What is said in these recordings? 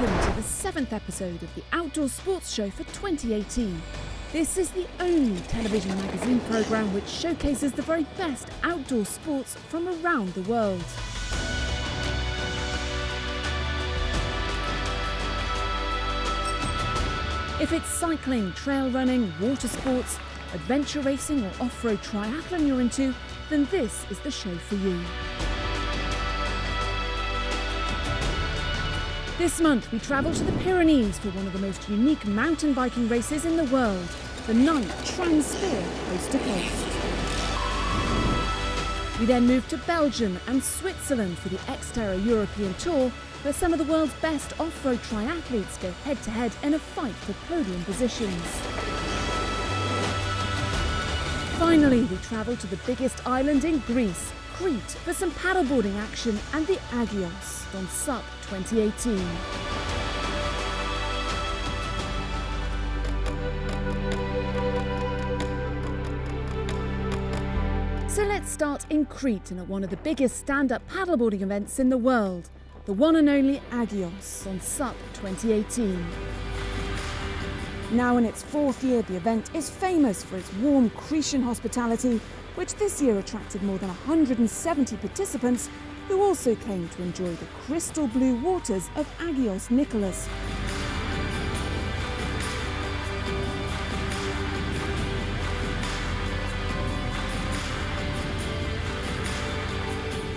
Welcome to the 7th episode of the Outdoor Sports Show for 2018. This is the only television magazine programme which showcases the very best outdoor sports from around the world. If it's cycling, trail running, water sports, adventure racing or off-road triathlon you're into, then this is the show for you. This month we travel to the Pyrenees for one of the most unique mountain biking races in the world, the 9th Trans-Spear Coast to Coast. We then move to Belgium and Switzerland for the Xterra European Tour, where some of the world's best off-road triathletes go head-to-head in a fight for podium positions. Finally, we travel to the biggest island in Greece, Crete, for some paddleboarding action and the Agios on SUP 2018. So let's start in Crete and at one of the biggest stand-up paddleboarding events in the world, the one and only Agios on SUP 2018. Now in its 4th year, the event is famous for its warm Cretan hospitality, which this year attracted more than 170 participants who also came to enjoy the crystal blue waters of Agios Nicholas.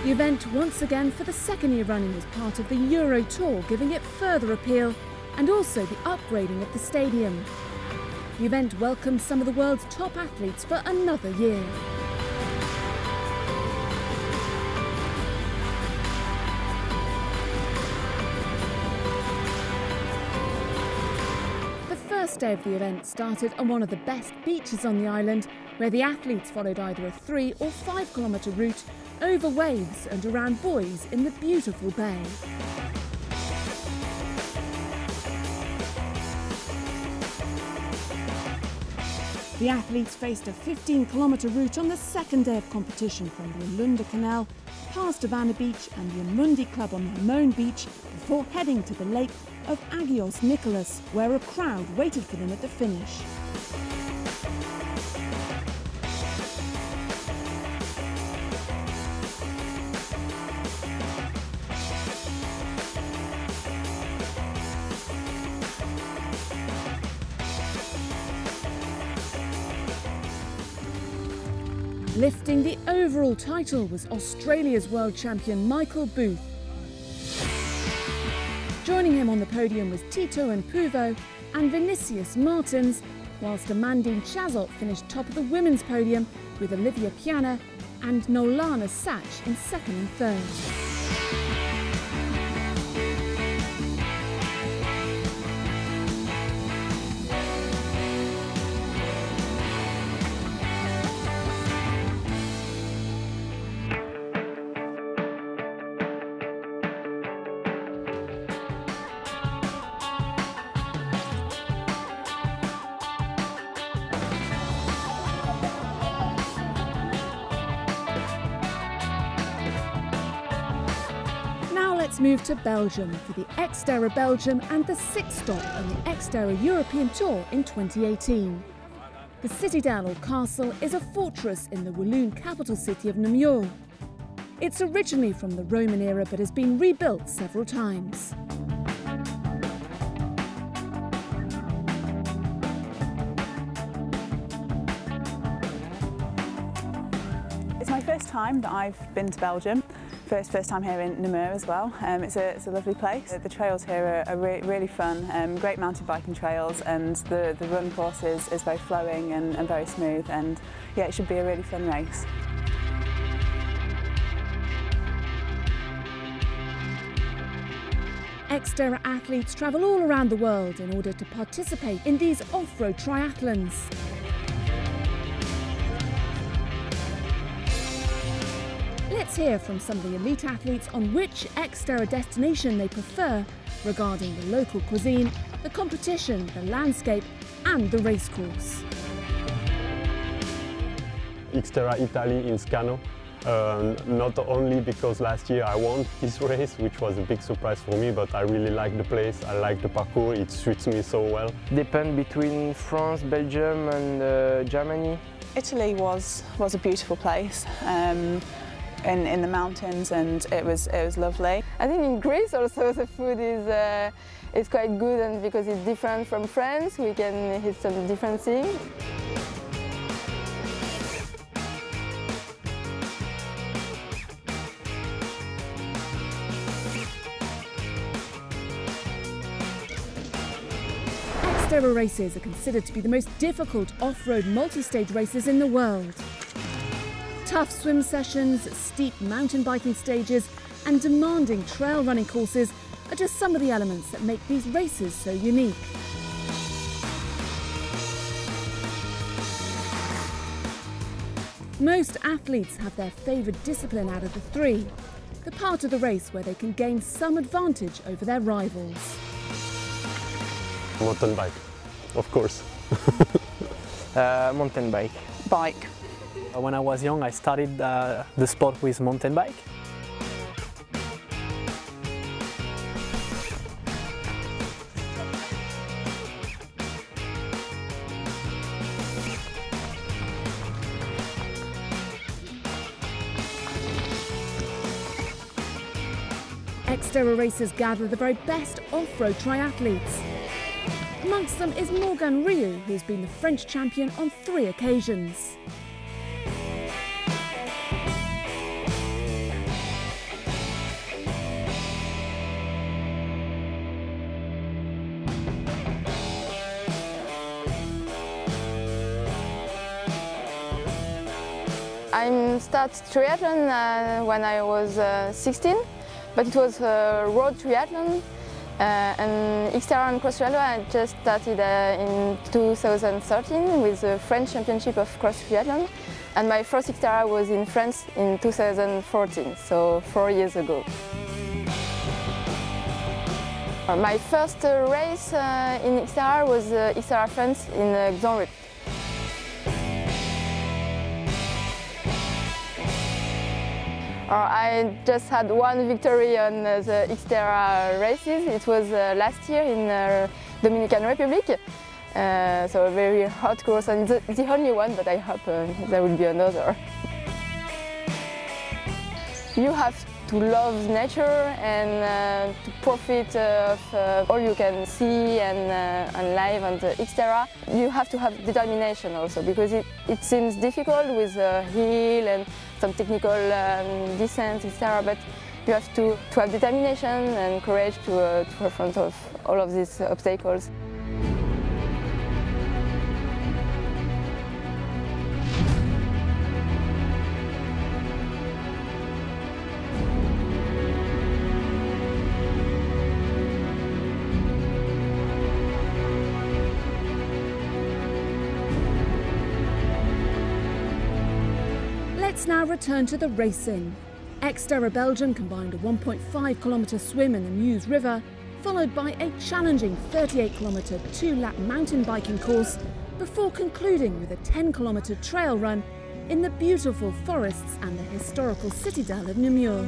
The event, once again for the 2nd year running, was part of the Euro Tour, giving it further appeal, and also the upgrading of the stadium. The event welcomes some of the world's top athletes for another year. The first day of the event started on one of the best beaches on the island, where the athletes followed either a 3 or 5 kilometre route over waves and around buoys in the beautiful bay. The athletes faced a 15-kilometre route on the 2nd day of competition from the Ulunda Canal, past Havana Beach and the Amundi Club on Hamon Beach, before heading to the lake of Agios Nicholas, where a crowd waited for them at the finish. Lifting the overall title was Australia's world champion Michael Booth. Joining him on the podium was Tito and Puvo and Vinicius Martins, whilst Amandine Chazot finished top of the women's podium with Olivia Piana and Nolana Sach in 2nd and 3rd. Let's move to Belgium for the Xterra Belgium and the 6th stop on the Xterra European Tour in 2018. The citadel or castle is a fortress in the Walloon capital city of Namur. It's originally from the Roman era but has been rebuilt several times. It's my first time that I've been to Belgium. First time here in Namur as well. It's a lovely place. The trails here are really fun, great mountain biking trails, and the run course is very flowing and very smooth, and yeah, it should be a really fun race. Xterra athletes travel all around the world in order to participate in these off-road triathlons. Let's hear from some of the elite athletes on which Xterra destination they prefer regarding the local cuisine, the competition, the landscape and the racecourse. Xterra Italy in Scano. Not only because last year I won this race, which was a big surprise for me, but I really like the place, I like the parkour, it suits me so well. Depend between France, Belgium and Germany. Italy was a beautiful place in the mountains, and it was lovely. I think in Greece also the food is quite good, and because it's different from France, we can eat some different things. Xterra races are considered to be the most difficult off-road multi-stage races in the world. Tough swim sessions, steep mountain biking stages and demanding trail running courses are just some of the elements that make these races so unique. Most athletes have their favoured discipline out of the three, the part of the race where they can gain some advantage over their rivals. Mountain bike, of course. Mountain bike. Bike. When I was young, I started the sport with mountain bike. Xterra races gather the very best off-road triathletes. Amongst them is Morgan Rioux, who's been the French champion on 3 occasions. I started triathlon when I was 16, but it was a road triathlon. And Xterra and cross triathlon I just started in 2013 with the French Championship of Cross Triathlon, and my first Xterra was in France in 2014, so 4 years ago. My first race in Xterra was Xterra France in Xanru. I just had one victory on the Xterra races. It was last year in Dominican Republic. So a very hot course, and the only one, but I hope there will be another. You have to love nature and to profit of all you can see and live on the Xterra. You have to have determination also, because it seems difficult with a hill and some technical descent, etc. But you have to have determination and courage to confront of all of these obstacles. Let's now return to the racing. Xterra Belgium combined a 1.5-kilometre swim in the Meuse River, followed by a challenging 38-kilometre 2-lap mountain biking course, before concluding with a 10-kilometre trail run in the beautiful forests and the historical citadel of Namur.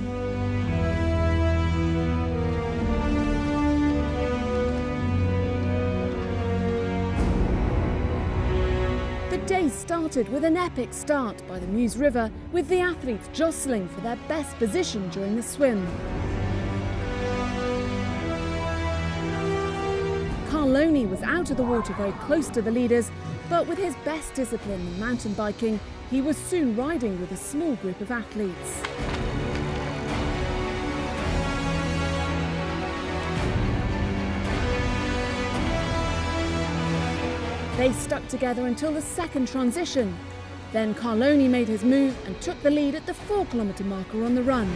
The day started with an epic start by the Meuse River, with the athletes jostling for their best position during the swim. Carloni was out of the water very close to the leaders, but with his best discipline in mountain biking, he was soon riding with a small group of athletes. They stuck together until the second transition. Then Carloni made his move and took the lead at the 4-kilometre marker on the run.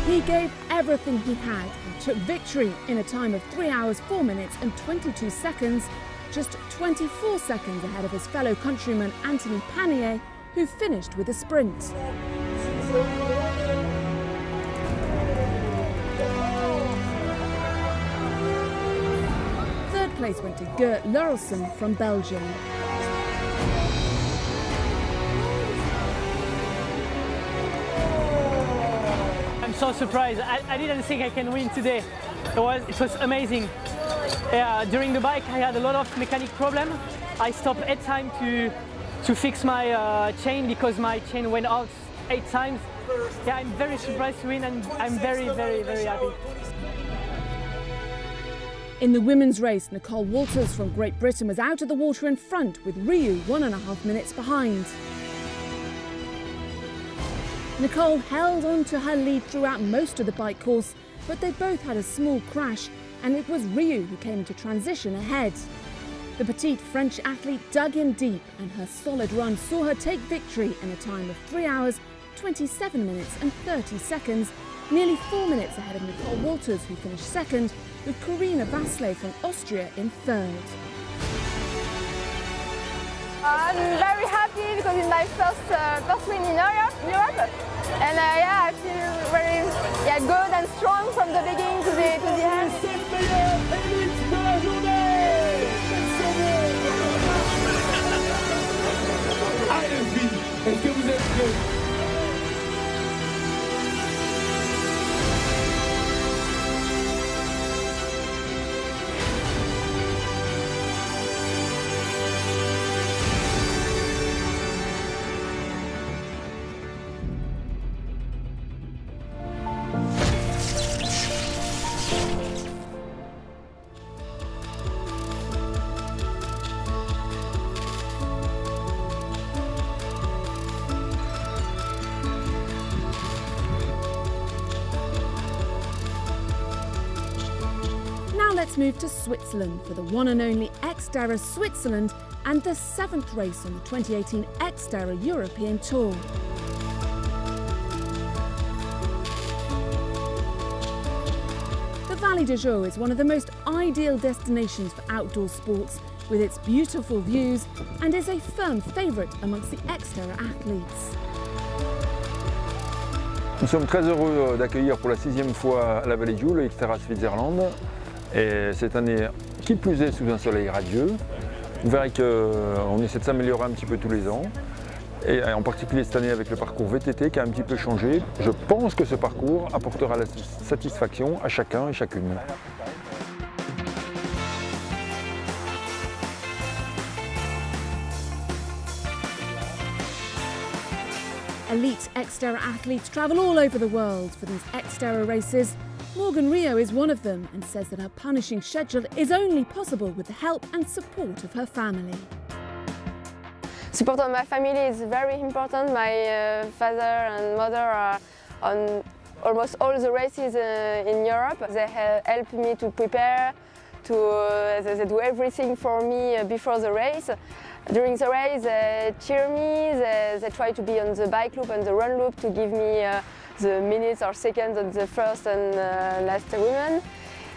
He gave everything he had and took victory in a time of 3 hours, 4 minutes and 22 seconds, just 24 seconds ahead of his fellow countryman Anthony Panier, who finished with a sprint. place went to Gert Lurelson from Belgium. I'm so surprised. I didn't think I can win today. It was amazing. During the bike I had a lot of mechanic problem. I stopped 8 times to fix my chain because my chain went out 8 times. Yeah, I'm very surprised to win and I'm very, very, very happy. In the women's race, Nicole Walters from Great Britain was out of the water in front with Ryu 1.5 minutes behind. Nicole held on to her lead throughout most of the bike course, but they both had a small crash and it was Ryu who came into transition ahead. The petite French athlete dug in deep and her solid run saw her take victory in a time of 3 hours, 27 minutes and 30 seconds, nearly 4 minutes ahead of Nicole Walters, who finished second, with Karina Vasle from Austria in third. I'm very happy because it's my first win in Europe. And I feel very good and strong from the beginning to the end. Est-ce que vous êtes prêts? Now let's move to Switzerland for the one and only Xterra Switzerland and the 7th race on the 2018 Xterra European Tour. The Valley de Joux is one of the most ideal destinations for outdoor sports, with its beautiful views, and is a firm favourite amongst the Xterra athletes. Nous sommes très heureux d'accueillir pour la 6e fois à la Vallée de Joux le Xterra Switzerland. Et cette année, qui plus est, sous un soleil radieux. Vous verrez qu'on essaie de s'améliorer un petit peu tous les ans. Et en particulier cette année avec le parcours VTT qui a un petit peu changé. Je pense que ce parcours apportera la satisfaction à chacun et chacune. Elite Xterra athletes travel all over the world for these Xterra races. Morgan Rio is one of them and says that her punishing schedule is only possible with the help and support of her family. Support of my family is very important. My father and mother are on almost all the races in Europe. They help me to prepare, they do everything for me before the race. During the race, they cheer me, they try to be on the bike loop and the run loop to give me the minutes or seconds of the first and last women.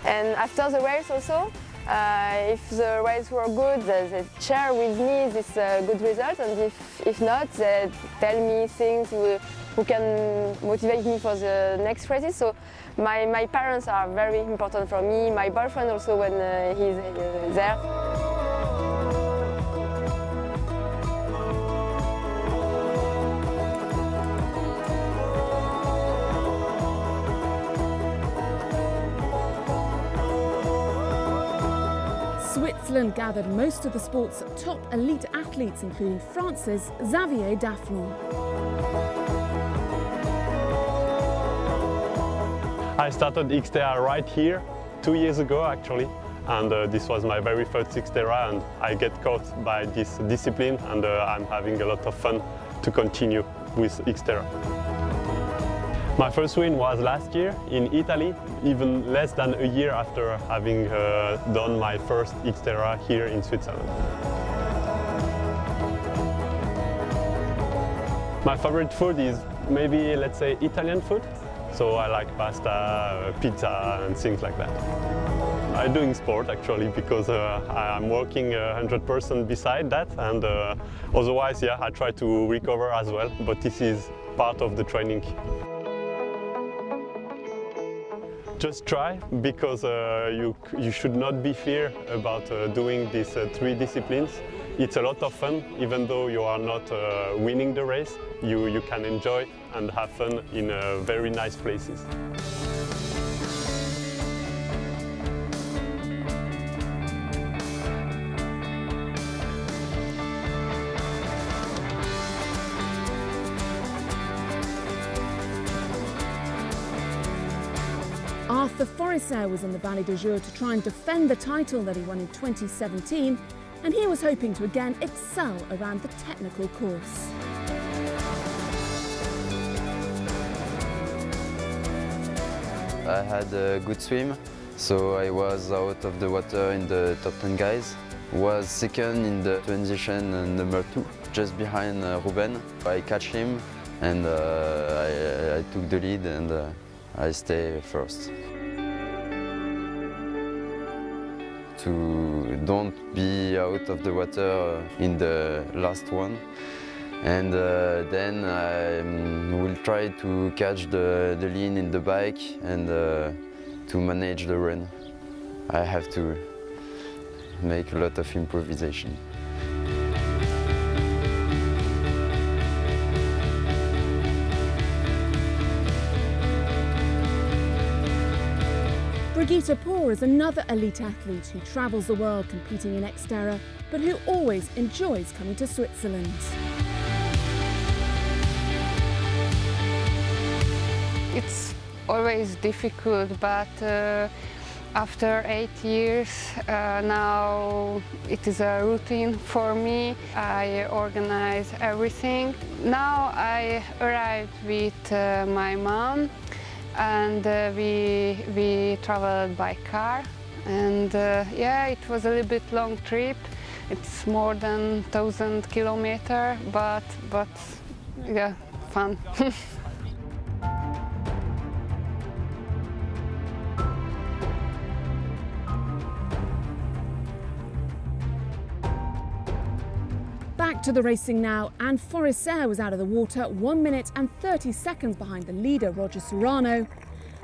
And after the race also, if the race were good, they share with me this good result, and if not, they tell me things who can motivate me for the next races. So my parents are very important for me, my boyfriend also when he's there. Switzerland gathered most of the sport's top elite athletes, including France's Xavier Daffron. I started Xterra right here 2 years ago actually, and this was my very first Xterra, and I get caught by this discipline, and I'm having a lot of fun to continue with Xterra. My first win was last year in Italy, even less than a year after having done my first Xterra here in Switzerland. My favorite food is maybe, let's say, Italian food. So I like pasta, pizza and things like that. I'm doing sport actually because I'm working 100% beside that, and otherwise, yeah, I try to recover as well, but this is part of the training. Just try, because you should not be fear about doing these 3 disciplines. It's a lot of fun. Even though you are not winning the race, you can enjoy and have fun in very nice places. Arthur Forisser was in the Vallée de Joux to try and defend the title that he won in 2017, and he was hoping to again excel around the technical course. I had a good swim, so I was out of the water in the top 10 guys. Was second in the transition number 2, just behind Ruben. I catch him and I took the lead and I stay first. To don't be out of the water in the last one. And then I will try to catch the lean in the bike and to manage the run. I have to make a lot of improvisation. Brigitte Poor is another elite athlete who travels the world competing in Xterra, but who always enjoys coming to Switzerland. It's always difficult, but after 8 years now it is a routine for me. I organize everything. Now I arrived with my mom and we traveled by car, and yeah, it was a little bit long trip. It's more than 1,000 kilometers, but yeah, fun. Back to the racing now, and Forisser was out of the water 1 minute and 30 seconds behind the leader, Roger Serrano.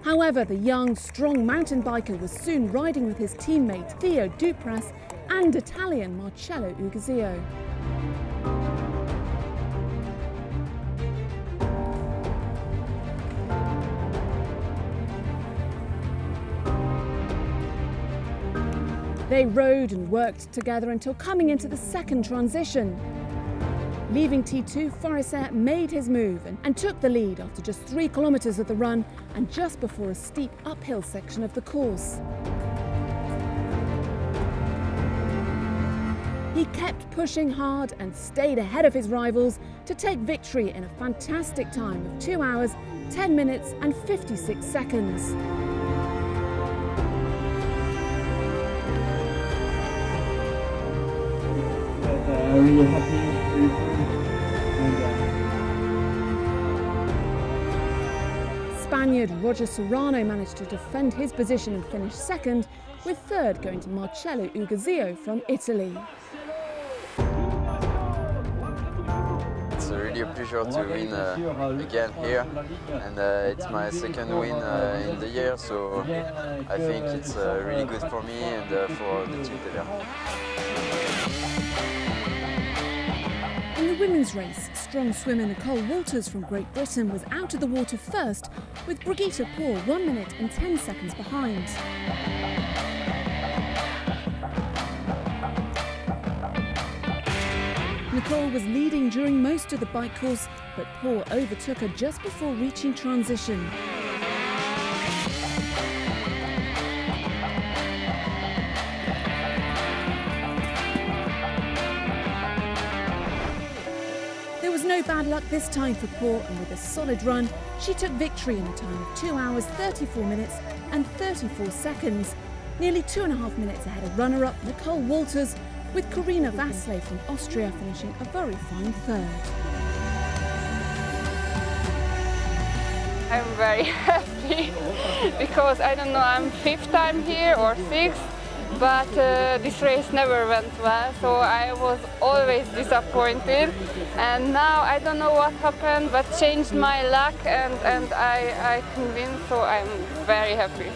However, the young, strong mountain biker was soon riding with his teammate Theo Dupras and Italian Marcello Ugazio. They rode and worked together until coming into the second transition. Leaving T2, Forisser made his move and took the lead after just 3 kilometres of the run and just before a steep uphill section of the course. He kept pushing hard and stayed ahead of his rivals to take victory in a fantastic time of 2 hours, 10 minutes and 56 seconds. Really happy. Spaniard Roger Serrano managed to defend his position and finish second, with third going to Marcello Ugazio from Italy. It's really a pleasure to win again here, and it's my second win in the year, so I think it's really good for me and for the team today. In the women's race, strong swimmer Nicole Walters from Great Britain was out of the water first, with Brigitte Poor 1 minute and 10 seconds behind. Nicole was leading during most of the bike course, but Poor overtook her just before reaching transition. There was no bad luck this time for Poor, and with a solid run, she took victory in a time of 2 hours, 34 minutes and 34 seconds, nearly 2.5 minutes ahead of runner-up Nicole Walters, with Corinna Vasle from Austria finishing a very fine third. I'm very happy because I don't know, I'm 5th time here or 6th, but this race never went well, so I was always disappointed. And now I don't know what happened, but changed my luck, and I can win, so I'm very happy.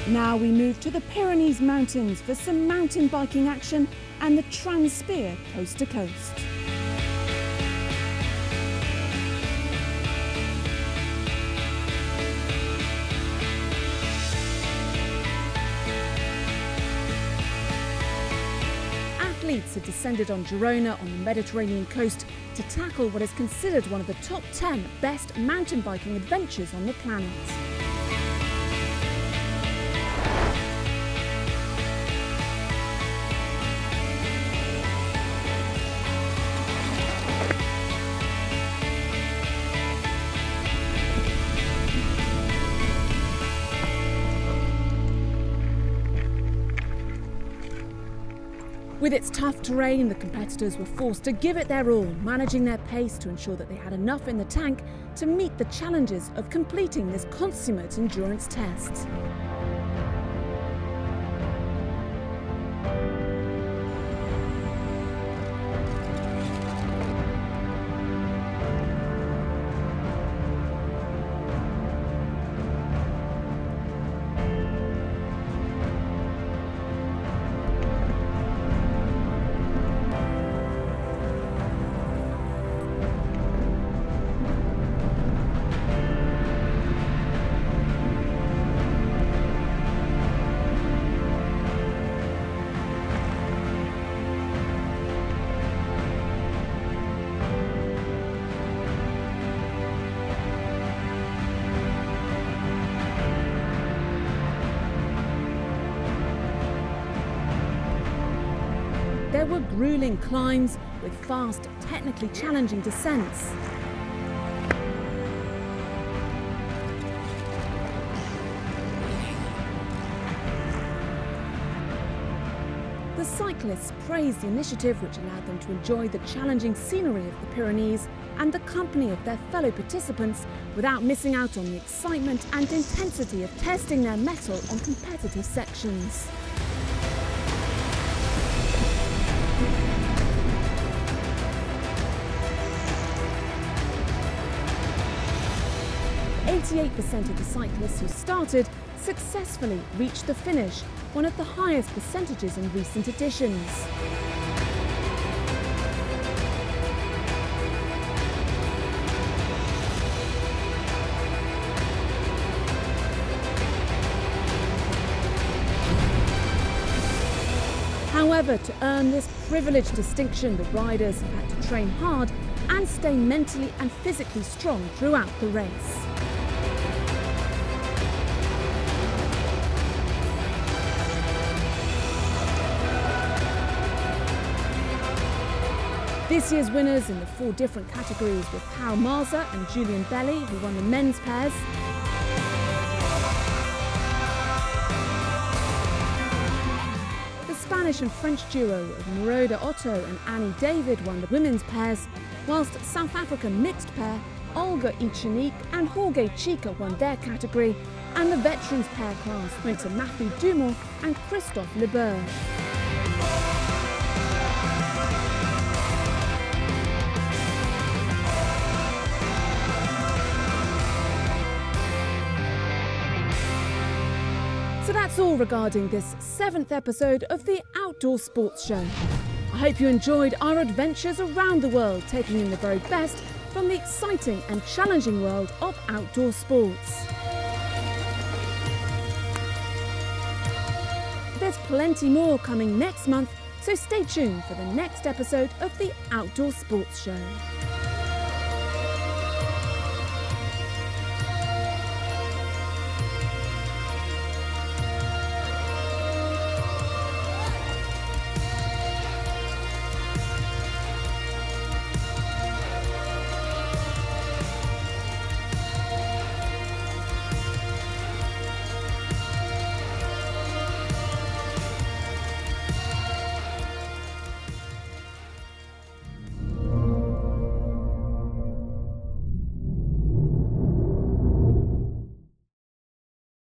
Now we move to the Pyrenees Mountains for some mountain biking action and the Trans-Spear coast to coast. Athletes have descended on Girona on the Mediterranean coast to tackle what is considered one of the top 10 best mountain biking adventures on the planet. With its tough terrain, the competitors were forced to give it their all, managing their pace to ensure that they had enough in the tank to meet the challenges of completing this consummate endurance test. There were grueling climbs with fast, technically challenging descents. The cyclists praised the initiative, which allowed them to enjoy the challenging scenery of the Pyrenees and the company of their fellow participants without missing out on the excitement and intensity of testing their mettle on competitive sections. 88% of the cyclists who started successfully reached the finish, one of the highest percentages in recent editions. However, to earn this privileged distinction, the riders have had to train hard and stay mentally and physically strong throughout the race. This year's winners in the 4 different categories were Pau Marza and Julien Belli, who won the men's pairs. The Spanish and French duo of Neroda Otto and Annie David won the women's pairs, whilst South African mixed pair Olga Ichanik and Jorge Chica won their category, and the veterans pair class went to Matthew Dumont and Christophe Leberge. So that's all regarding this 7th episode of the Outdoor Sports Show. I hope you enjoyed our adventures around the world, taking in the very best from the exciting and challenging world of outdoor sports. There's plenty more coming next month, So stay tuned for the next episode of the Outdoor Sports Show.